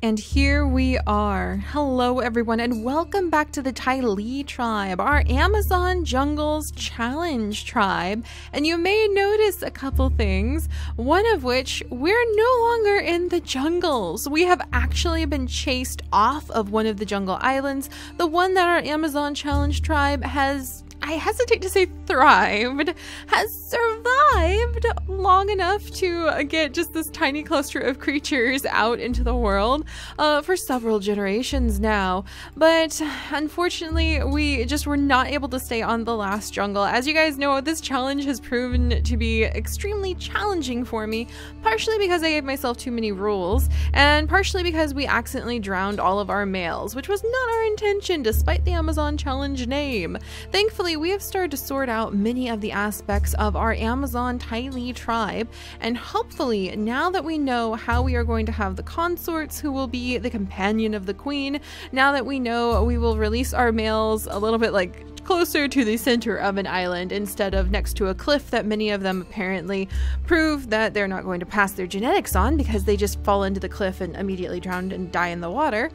And here we are. Hello everyone and welcome back to the Tylee tribe, our Amazon Jungles Challenge tribe. And you may notice a couple things, one of which we're no longer in the jungles. We have actually been chased off of one of the jungle islands, the one that our Amazon Challenge tribe has, I hesitate to say thrived, has survived long enough to get just this tiny cluster of creatures out into the world for several generations now. But unfortunately, we just were not able to stay on the last jungle. As you guys know, this challenge has proven to be extremely challenging for me, partially because I gave myself too many rules, and partially because we accidentally drowned all of our males, which was not our intention despite the Amazon Challenge name. Thankfully, we have started to sort out many of the aspects of our Amazon Tylee tribe, and hopefully now that we know how we are going to have the consorts who will be the companion of the queen, now that we know we will release our males a little bit like closer to the center of an island instead of next to a cliff that many of them apparently prove that they're not going to pass their genetics on because they just fall into the cliff and immediately drown and die in the water,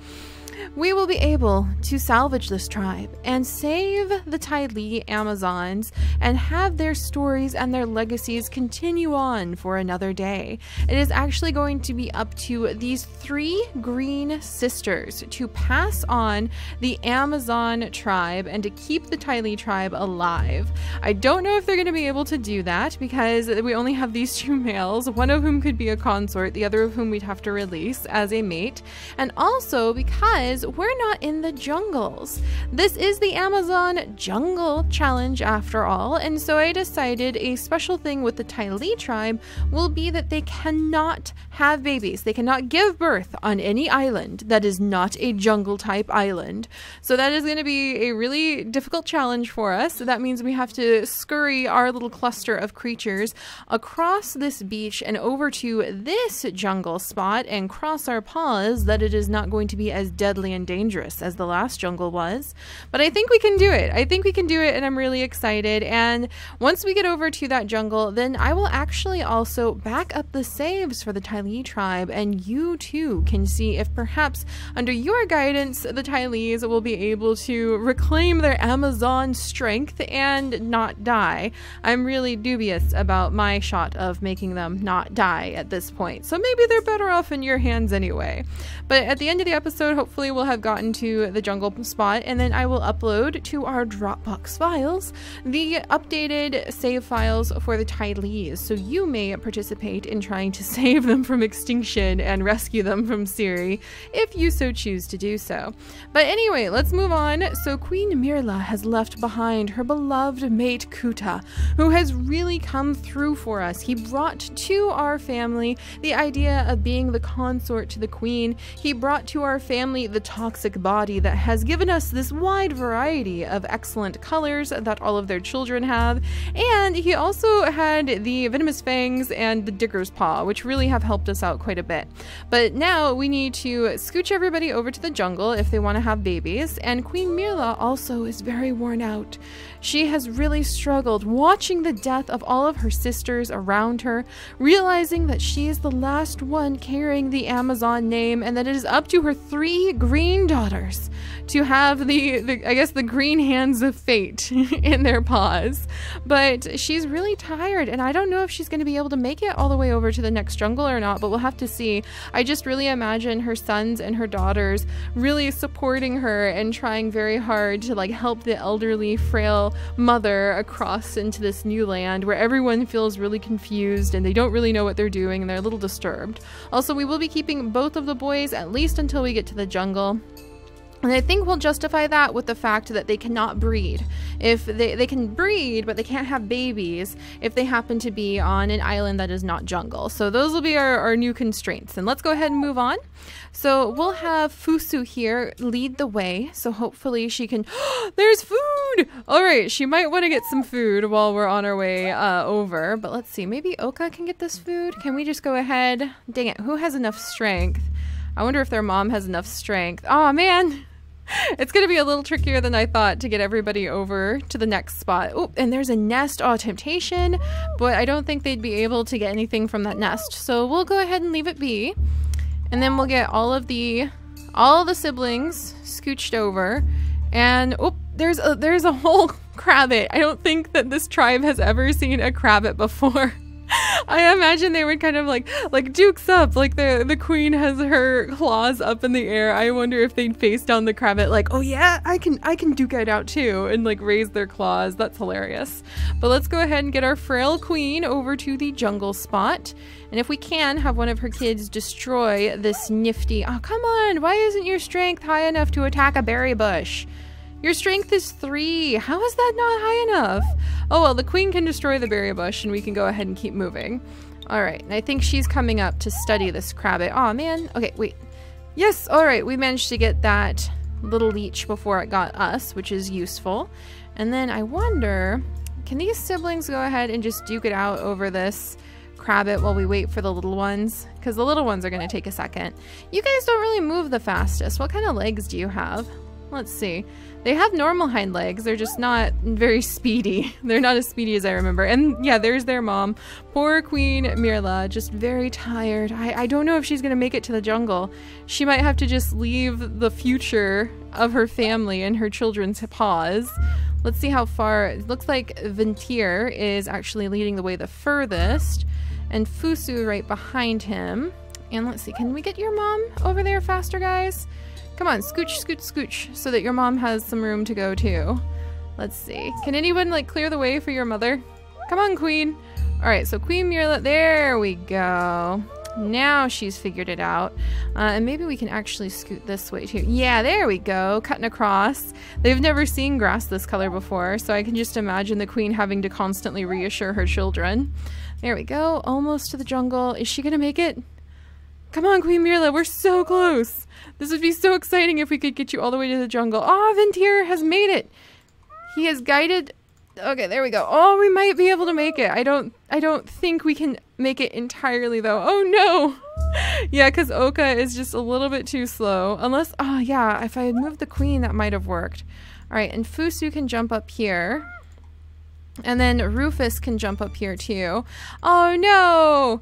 we will be able to salvage this tribe and save the Tylee Amazons and have their stories and their legacies continue on for another day. It is actually going to be up to these three green sisters to pass on the Amazon tribe and to keep the Tylee tribe alive. I don't know if they're going to be able to do that because we only have these two males, one of whom could be a consort, the other of whom we'd have to release as a mate, and also because we're not in the jungles. This is the Amazon Jungle Challenge after all, and so I decided a special thing with the Tylee tribe will be that they cannot have babies. They cannot give birth on any island that is not a jungle type island. So that is going to be a really difficult challenge for us. So that means we have to scurry our little cluster of creatures across this beach and over to this jungle spot and cross our paws that it is not going to be as deadly and dangerous as the last jungle was. But I think we can do it. I think we can do it, and I'm really excited. And once we get over to that jungle, then I will actually also back up the saves for the Tylee tribe, and you too can see if perhaps under your guidance the Tylees will be able to reclaim their Amazon strength and not die. I'm really dubious about my shot of making them not die at this point, so maybe they're better off in your hands anyway. But at the end of the episode, hopefully we'll have gotten to the jungle spot, and then I will upload to our Dropbox files the updated save files for the Tylees, so you may participate in trying to save them from extinction and rescue them from Seri if you so choose to do so. But anyway, let's move on. So Queen Mirla has left behind her beloved mate Kuta, who has really come through for us. He brought to our family the idea of being the consort to the queen. He brought to our family the toxic body that has given us this wide variety of excellent colors that all of their children have, and he also had the venomous fangs and the digger's paw, which really have helped us out quite a bit. But now we need to scooch everybody over to the jungle if they want to have babies, and Queen Mirla also is very worn out. She has really struggled watching the death of all of her sisters around her, realizing that she is the last one carrying the Amazon name and that it is up to her three green daughters to have the I guess the green hands of fate in their paws. But she's really tired, and I don't know if she's going to be able to make it all the way over to the next jungle or not, but we'll have to see. I just really imagine her sons and her daughters really supporting her and trying very hard to like help the elderly, frail mother across into this new land where everyone feels really confused and they don't really know what they're doing and they're a little disturbed. Also, we will be keeping both of the boys at least until we get to the jungle. And I think we'll justify that with the fact that they cannot breed. If they can breed, but they can't have babies if they happen to be on an island that is not jungle. So those will be our new constraints. And let's go ahead and move on. So we'll have Fusu here lead the way. So hopefully she can... There's food! All right, she might want to get some food while we're on our way over. But let's see, maybe Oka can get this food? Can we just go ahead? Dang it, who has enough strength? I wonder if their mom has enough strength. Oh man! It's going to be a little trickier than I thought to get everybody over to the next spot. Oh, and there's a nest. Oh, temptation. But I don't think they'd be able to get anything from that nest. So we'll go ahead and leave it be. And then we'll get all the siblings scooched over. And oh, there's a whole crabbit. I don't think that this tribe has ever seen a crabbit before. I imagine they would kind of like dukes up, like the queen has her claws up in the air. I wonder if they'd face down the crabbit like, oh yeah, I can duke it out too, and like raise their claws. That's hilarious. But let's go ahead and get our frail queen over to the jungle spot. And if we can, have one of her kids destroy this nifty... Oh, come on! Why isn't your strength high enough to attack a berry bush? Your strength is 3. How is that not high enough? Oh, well, the queen can destroy the berry bush, and we can go ahead and keep moving. All right, and I think she's coming up to study this crabbit. Oh, man. Okay, wait. Yes, all right, we managed to get that little leech before it got us, which is useful. And then I wonder, can these siblings go ahead and just duke it out over this crabbit while we wait for the little ones? Because the little ones are going to take a second. You guys don't really move the fastest. What kind of legs do you have? Let's see. They have normal hind legs. They're just not very speedy. They're not as speedy as I remember. And yeah, there's their mom. Poor Queen Mirla, just very tired. I don't know if she's going to make it to the jungle. She might have to just leave the future of her family and her children's paws. Let's see how far. It looks like Ventir is actually leading the way the furthest. And Fusu right behind him. And let's see, can we get your mom over there faster, guys? Come on, scooch, scooch, scooch, so that your mom has some room to go too. Let's see. Can anyone like clear the way for your mother? Come on, Queen. All right, so Queen Mirla, there we go. Now she's figured it out. And maybe we can actually scoot this way too. Yeah, there we go, cutting across. They've never seen grass this color before, so I can just imagine the queen having to constantly reassure her children. There we go, almost to the jungle. Is she gonna make it? Come on, Queen Mirla, we're so close. This would be so exciting if we could get you all the way to the jungle. Oh, Ventir has made it. He has guided. Okay, there we go. Oh, we might be able to make it. I don't think we can make it entirely though. Oh no. Yeah, because Oka is just a little bit too slow. Unless, oh yeah, if I had moved the queen, that might have worked. All right, and Fusu can jump up here. And then Rufus can jump up here too. Oh no.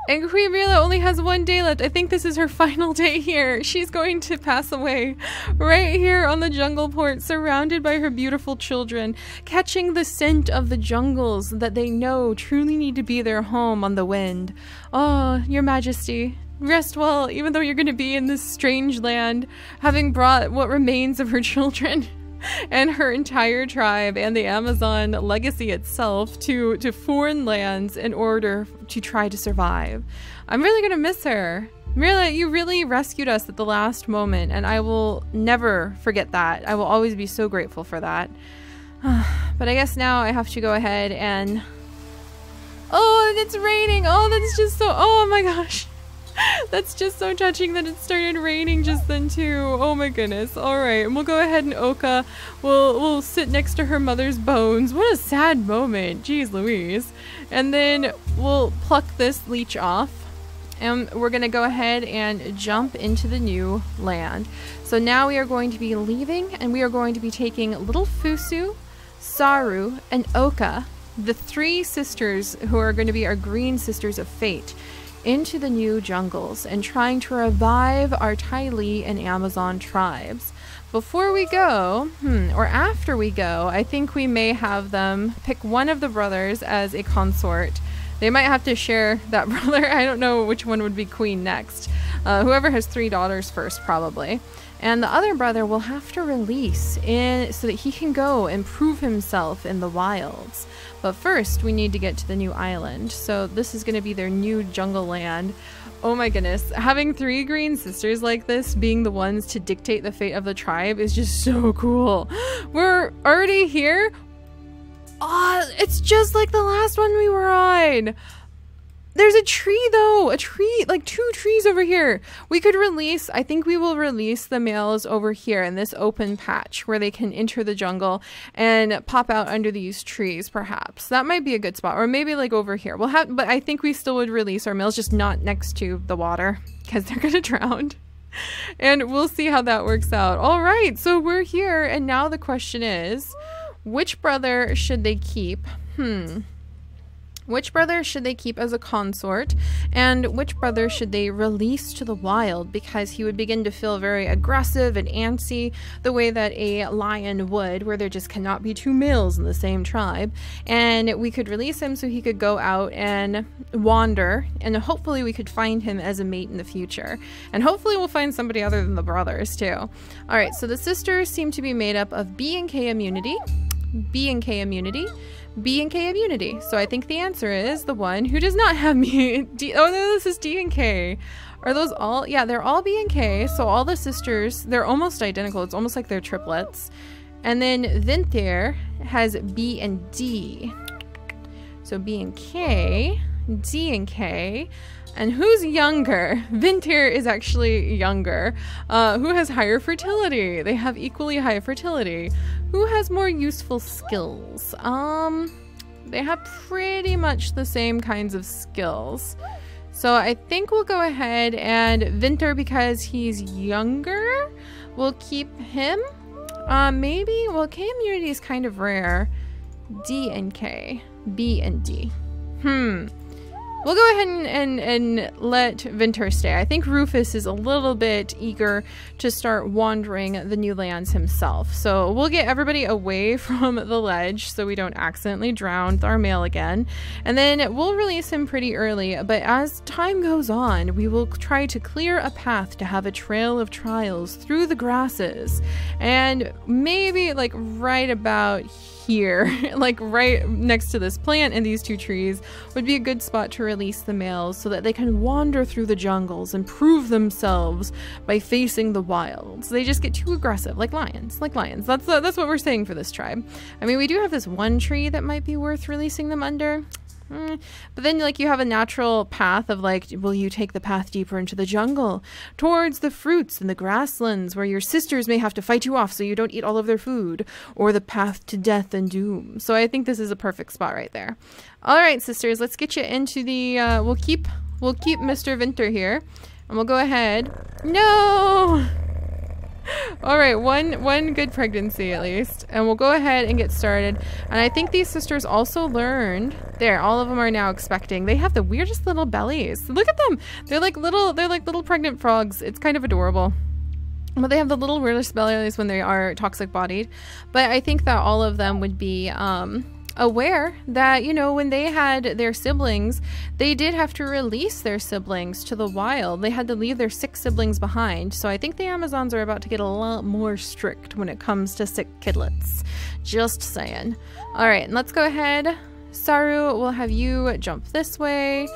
And Queen Mirla only has 1 day left. I think this is her final day here. She's going to pass away right here on the jungle port, surrounded by her beautiful children, catching the scent of the jungles that they know truly need to be their home on the wind. Oh, Your Majesty, rest well, even though you're going to be in this strange land, having brought what remains of her children and her entire tribe and the Amazon legacy itself to foreign lands in order to try to survive. I'm really gonna miss her. Mirla, you really rescued us at the last moment, and I will never forget that. I will always be so grateful for that. But I guess now I have to go ahead and... Oh, it's raining! Oh, that's just so... Oh my gosh! That's just so touching that it started raining just then too. Oh my goodness. Alright, and we'll go ahead and Oka will sit next to her mother's bones. What a sad moment. Jeez Louise. And then we'll pluck this leech off. And we're going to go ahead and jump into the new land. So now we are going to be leaving, and we are going to be taking little Fusu, Saru, and Oka, the 3 sisters who are going to be our green sisters of fate, into the new jungles and trying to revive our Tylee and Amazon tribes. Before we go, or after we go, I think we may have them pick one of the brothers as a consort. They might have to share that brother. I don't know which one would be queen next. Whoever has 3 daughters first, probably. And the other brother will have to release so that he can go and prove himself in the wilds. But first, we need to get to the new island. So this is going to be their new jungle land. Oh my goodness. Having 3 green sisters like this being the ones to dictate the fate of the tribe is just so cool. We're already here. Oh, it's just like the last one we were on. There's a tree though, like 2 trees over here. We could release, I think we will release the males over here in this open patch where they can enter the jungle and pop out under these trees perhaps. That might be a good spot, or maybe like over here. But I think we still would release our males, just not next to the water because they're gonna drown. And we'll see how that works out. All right, so we're here, and now the question is, which brother should they keep? Which brother should they keep as a consort, and which brother should they release to the wild, because he would begin to feel very aggressive and antsy the way that a lion would, where there just cannot be two males in the same tribe. And we could release him so he could go out and wander, and hopefully we could find him as a mate in the future. And hopefully we'll find somebody other than the brothers too. Alright, so the sisters seem to be made up of B and K immunity, B and K immunity, B and K immunity. So I think the answer is the one who does not have me. Oh no, this is D and K. Are those all? Yeah, they're all B and K. So all the sisters, they're almost identical. It's almost like they're triplets. And then Vinter has B and D. So B and K, D and K. And who's younger? Vinter is actually younger. Who has higher fertility? They have equally high fertility. Who has more useful skills? They have pretty much the same kinds of skills. So I think we'll go ahead and Vinter, because he's younger, we'll keep him. Maybe, well, K immunity is kind of rare. D and K, B and D. We'll go ahead and let Vinter stay. I think Rufus is a little bit eager to start wandering the new lands himself. So we'll get everybody away from the ledge so we don't accidentally drown our male again. And then we'll release him pretty early. But as time goes on, we will try to clear a path to have a trail of trials through the grasses. And maybe like right about here, like right next to this plant and these two trees, would be a good spot to release the males so that they can wander through the jungles and prove themselves by facing the wilds. They just get too aggressive, like lions, That's what we're saying for this tribe. I mean, we do have this one tree that might be worth releasing them under. But then like you have a natural path of like, will you take the path deeper into the jungle towards the fruits and the grasslands where your sisters may have to fight you off so you don't eat all of their food, or the path to death and doom. So I think this is a perfect spot right there. All right, sisters, let's get you into the we'll keep Mr. Vinter here, and we'll go ahead. No. All right, one good pregnancy at least, and we'll go ahead and get started. And I think these sisters also learned there. All of them are now expecting. They have the weirdest little bellies. Look at them. They're like little pregnant frogs. It's kind of adorable. But they have the little weirdest bellies when they are toxic bodied. But I think that all of them would be aware that, you know, when they had their siblings, they did have to release their siblings to the wild. They had to leave their sick siblings behind. So I think the Amazons are about to get a lot more strict when it comes to sick kidlets. Just saying. All right, and let's go ahead. Saru, we'll have you jump this way.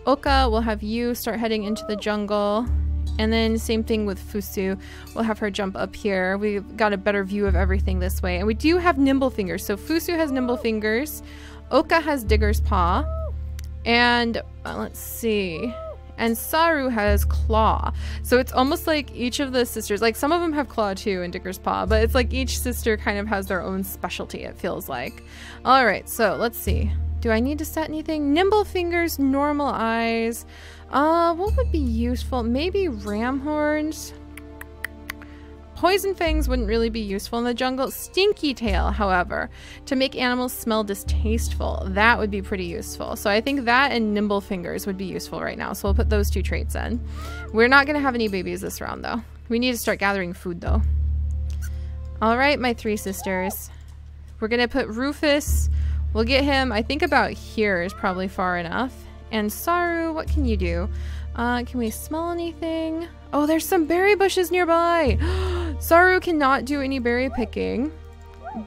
Oka, we'll have you start heading into the jungle. And then same thing with Fusu. We'll have her jump up here. We've got a better view of everything this way. And we do have nimble fingers. So Fusu has nimble fingers. Oka has digger's paw. And let's see. And Saru has claw. So it's almost like each of the sisters, like some of them have claw too and digger's paw, but it's like each sister kind of has their own specialty, it feels like. All right, so let's see. Do I need to set anything? Nimble fingers, normal eyes. What would be useful? Maybe ram horns. Poison fangs wouldn't really be useful in the jungle. Stinky tail, however, to make animals smell distasteful, that would be pretty useful. So I think that and nimble fingers would be useful right now. So we'll put those two traits in. We're not going to have any babies this round, though. We need to start gathering food, though. All right, my three sisters. We're going to put Rufus. We'll get him, I think about here is probably far enough. And Saru, what can you do? Can we smell anything? Oh, there's some berry bushes nearby. Saru cannot do any berry picking,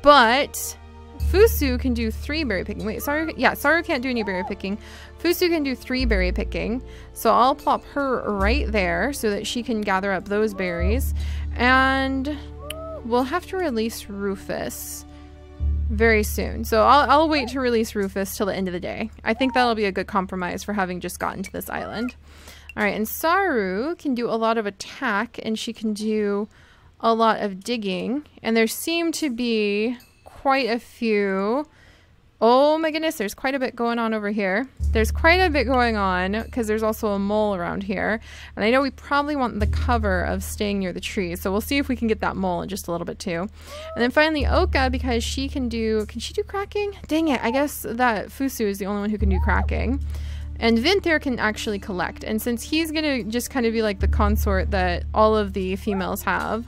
but Fusu can do 3 berry picking. Wait, Saru can't do any berry picking. Fusu can do 3 berry picking. So I'll plop her right there so that she can gather up those berries. And we'll have to release Rufus very soon. So I'll wait to release Rufus till the end of the day. I think that'll be a good compromise for having just gotten to this island. All right, and Saru can do a lot of attack, and she can do a lot of digging. And there seem to be quite a few Oh my goodness, there's quite a bit going on over here. There's quite a bit going on because there's also a mole around here. And I know we probably want the cover of staying near the tree. So we'll see if we can get that mole in just a little bit too. And then finally Oka, because she can she do cracking? Dang it, I guess that Fusu is the only one who can do cracking. And Vinther can actually collect. And since he's going to just kind of be like the consort that all of the females have,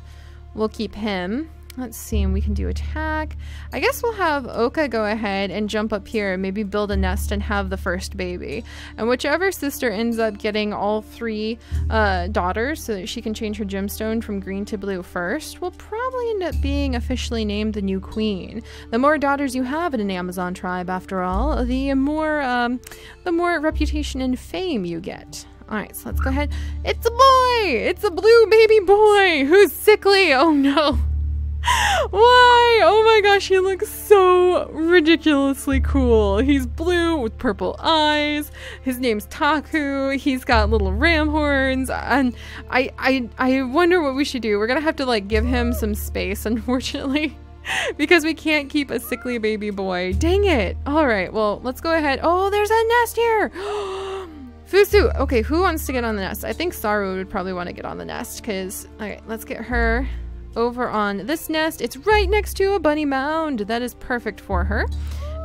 we'll keep him. Let's see, and we can do attack. I guess we'll have Oka go ahead and jump up here and maybe build a nest and have the first baby. And whichever sister ends up getting all 3 daughters so that she can change her gemstone from green to blue first will probably end up being officially named the new queen. The more daughters you have in an Amazon tribe, after all, the more reputation and fame you get. Alright, so let's go ahead. It's a boy! It's a blue baby boy who's sickly! Oh no! Why? Oh my gosh, he looks so ridiculously cool. He's blue with purple eyes. His name's Taku. He's got little ram horns. And I wonder what we should do. We're gonna have to like give him some space, unfortunately. Because we can't keep a sickly baby boy. Dang it. Alright, well, let's go ahead. Oh, there's a nest here! Fusu! Okay, who wants to get on the nest? I think Saru would probably want to get on the nest, because... Alright, let's get her over on this nest. It's right next to a bunny mound. That is perfect for her.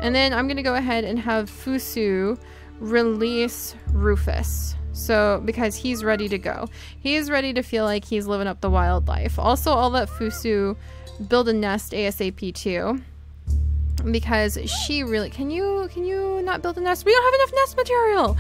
And then I'm going to go ahead and have Fusu release Rufus. So, because he's ready to go. He is ready to feel like he's living up the wildlife. Also, I'll let Fusu build a nest ASAP too. Because she really... Can you not build a nest? We don't have enough nest material!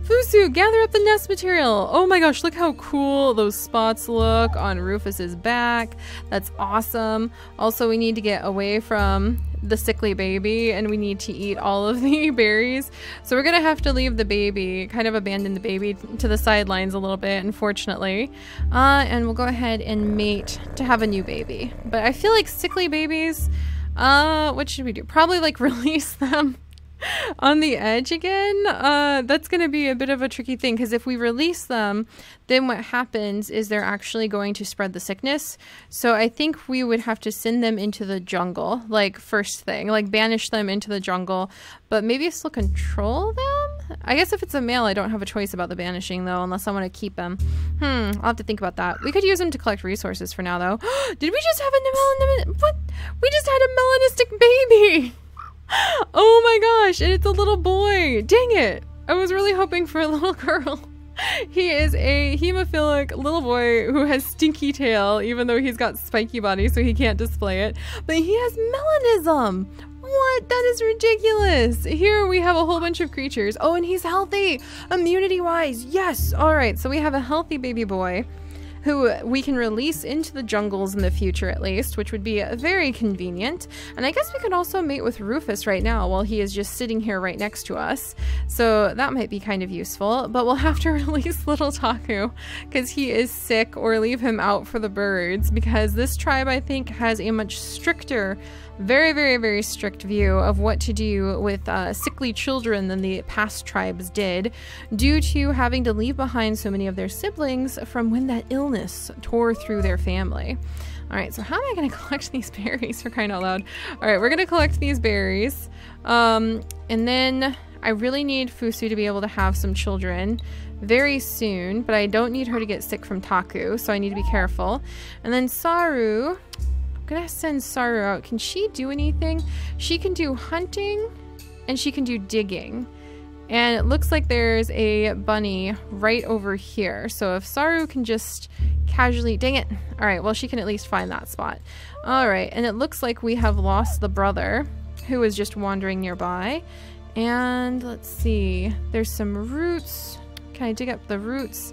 Fusu, gather up the nest material! Oh my gosh, look how cool those spots look on Rufus's back. That's awesome. Also, we need to get away from the sickly baby and we need to eat all of the berries. So we're gonna have to leave the baby, kind of abandon the baby to the sidelines a little bit, unfortunately. And we'll go ahead and mate to have a new baby. But I feel like sickly babies... what should we do? Probably like release them on the edge again. That's going to be a bit of a tricky thing because if we release them, then what happens is they're actually going to spread the sickness. So I think we would have to send them into the jungle, like first thing, like banish them into the jungle, but maybe still control them? I guess if it's a male, I don't have a choice about the banishing though, unless I want to keep them. I'll have to think about that. We could use them to collect resources for now though. Did we just have a what? We just had a melanistic baby! Oh my gosh, and it's a little boy. Dang it. I was really hoping for a little girl. He is a hemophilic little boy who has stinky tail, even though he's got spiky body, so he can't display it. But he has melanism. What? That is ridiculous. Here we have a whole bunch of creatures. Oh, and he's healthy. Immunity-wise. Yes. All right. So we have a healthy baby boy who we can release into the jungles in the future at least, which would be very convenient. And I guess we could also mate with Rufus right now while he is just sitting here right next to us. So that might be kind of useful, but we'll have to release little Taku because he is sick, or leave him out for the birds, because this tribe I think has a much stricter, very, very, very strict view of what to do with sickly children than the past tribes did, due to having to leave behind so many of their siblings from when that illness tore through their family. Alright, so how am I going to collect these berries, for crying out loud? Alright, we're going to collect these berries. And then I really need Fusu to be able to have some children very soon, but I don't need her to get sick from Taku, so I need to be careful. And then Saru... I'm gonna send Saru out. Can she do anything? She can do hunting and she can do digging. And it looks like there's a bunny right over here. So if Saru can just casually... Dang it. Alright, well she can at least find that spot. Alright, and it looks like we have lost the brother who was just wandering nearby. And let's see. There's some roots. Can I dig up the roots?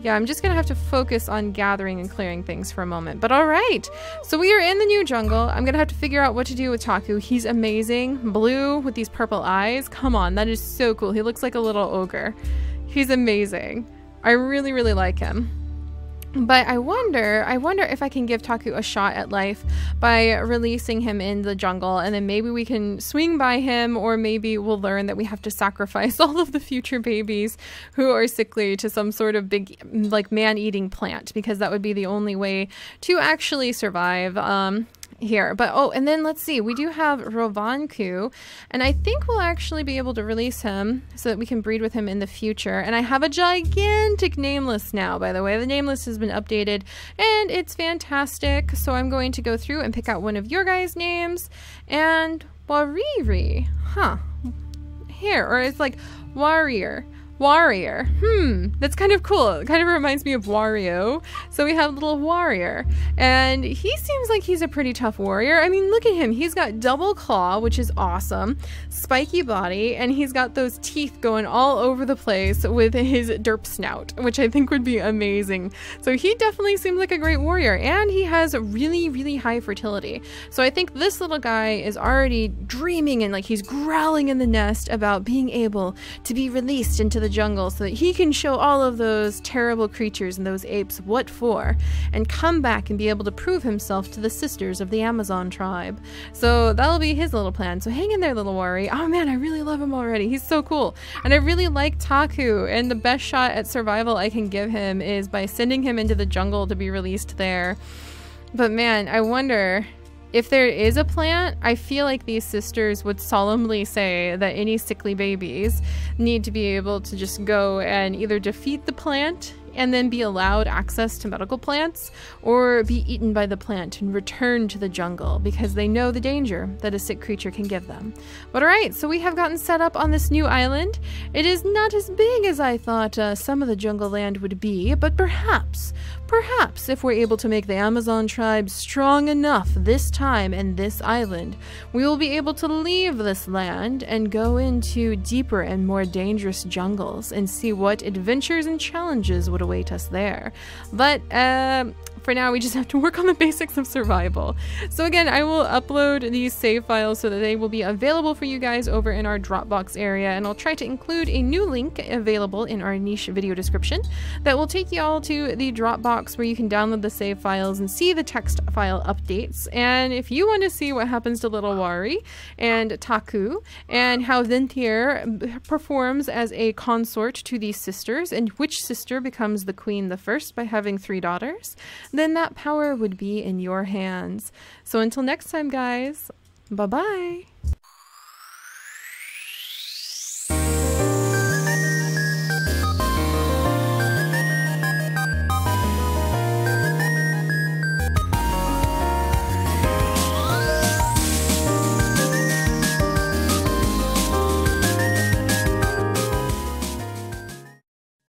Yeah, I'm just gonna have to focus on gathering and clearing things for a moment. But alright, so we are in the new jungle. I'm gonna have to figure out what to do with Taku. He's amazing. Blue with these purple eyes. Come on, that is so cool. He looks like a little ogre. He's amazing. I really, really like him. But I wonder if I can give Taku a shot at life by releasing him in the jungle, and then maybe we can swing by him, or maybe we'll learn that we have to sacrifice all of the future babies who are sickly to some sort of big, like, man-eating plant, because that would be the only way to actually survive. here. But oh, and then let's see, we do have Rovanku, and I think we'll actually be able to release him so that we can breed with him in the future. And I have a gigantic name list now, by the way. The name list has been updated and it's fantastic. So I'm going to go through and pick out one of your guys' names. And Wariri, here, or it's like Warrior. That's kind of cool. It kind of reminds me of Wario. So we have little Warrior, and he seems like he's a pretty tough warrior. I mean, look at him. He's got double claw, which is awesome, spiky body, and he's got those teeth going all over the place with his derp snout, which I think would be amazing. So he definitely seems like a great warrior, and he has really, really high fertility. So I think this little guy is already dreaming and like he's growling in the nest about being able to be released into the jungle so that he can show all of those terrible creatures and those apes what for, and come back and be able to prove himself to the sisters of the Amazon tribe. So that'll be his little plan. So hang in there, little worry. Oh man, I really love him already. He's so cool. And I really like Taku, and the best shot at survival I can give him is by sending him into the jungle to be released there. But man, I wonder if there is a plant. I feel like these sisters would solemnly say that any sickly babies need to be able to just go and either defeat the plant and then be allowed access to medical plants, or be eaten by the plant and returned to the jungle because they know the danger that a sick creature can give them. But alright, so we have gotten set up on this new island. It is not as big as I thought some of the jungle land would be, but perhaps if we're able to make the Amazon tribe strong enough this time and this island, we will be able to leave this land and go into deeper and more dangerous jungles and see what adventures and challenges would await us there. But for now, we just have to work on the basics of survival. So again, I will upload these save files so that they will be available for you guys over in our Dropbox area, and I'll try to include a new link available in our niche video description that will take you all to the Dropbox where you can download the save files and see the text file updates. And if you want to see what happens to little Wari and Taku, and how Ventir performs as a consort to these sisters, and which sister becomes the queen the first by having 3 daughters, then that power would be in your hands. So until next time, guys, bye-bye.